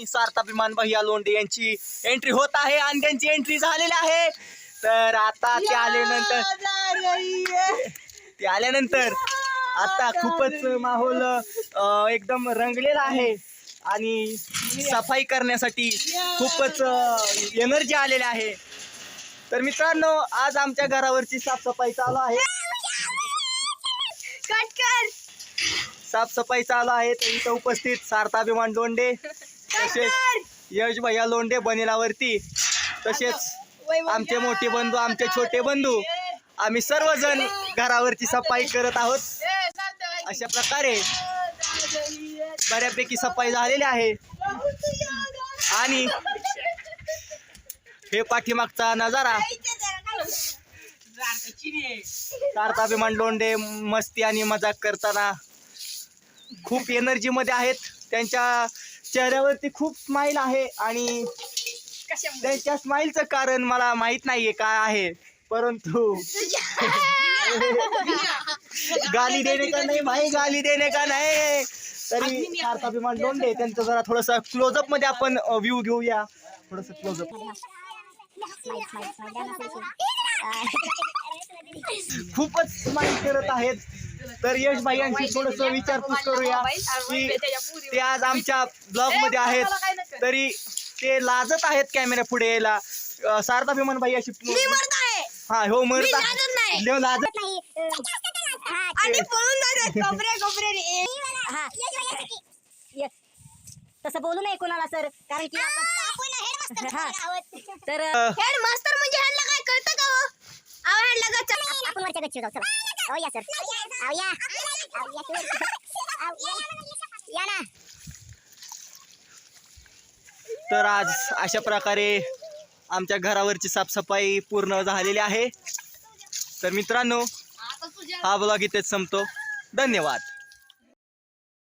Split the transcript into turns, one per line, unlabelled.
सार्थाभिमान भैया लोंढे यांची एंट्री होत आहे आणि त्यांची एंट्री झालेली आहे. तर आता ते आल्यानंतर आता खूपच माहोल एकदम रंगलेला आहे आणि सफाई करण्यासाठी खूपच एनर्जी आलेली आहे. तर मित्रांनो, आज आमच्या घरावरची साफसफाई चालू आहे. साफसफाई चालू आहे. तर इथं उपस्थित सार्थाभिमान लोंढे, तसेच यश भैया लोंढे बनिलावरती, तसेच आमचे मोठे बंधू, आमचे छोटे बंधू, आम्ही सर्वजण घरावरची सफाई करत आहोत. अशा प्रकारे बऱ्यापैकी सफाई झालेली आहे आणि हे पाठीमागचा नजारा सार्थाभिमान लोंढे मस्ती आणि मजाक करताना खूप एनर्जी मध्ये आहेत. त्यांच्या चेहऱ्यावरती खूप स्माइल आहे आणि त्यांच्या स्माइलचं कारण मला माहित नाहीये काय आहे, परंतु गाली देणे का नाही भाई, गाली देणे का नाही. तरी सार्थाभिमान लोंढे त्यांचं जरा थोडस क्लोजअप मध्ये आपण व्ह्यू घेऊया. थोडस क्लोजअप. खूपच स्माइल करत आहेत. तर यश भाई यांची थोडस विचारपूस करूया की ते आज आमच्या ब्लॉग मध्ये आहेत, तरी ते लाजत आहेत कॅमेरा पुढे यायला. सार्थाभिमान भाई अशी हा हो मरत लाजत नाही
आणि पळून जातात तसं बोलू नये कोणाला सर, कारण की आपण तर हेडमास्टर म्हणजे ह्यांना काय कळतं का हो? अहो ह्यांना आपण वरच्या गच्चीवर जाऊ. चला हो या सर, या ना.
तर आज अशा प्रकारे आमच्या घरावरची साफसफाई पूर्ण झालेली आहे. तर मित्रांनो, हा ब्लॉग इथेच संपतो. धन्यवाद.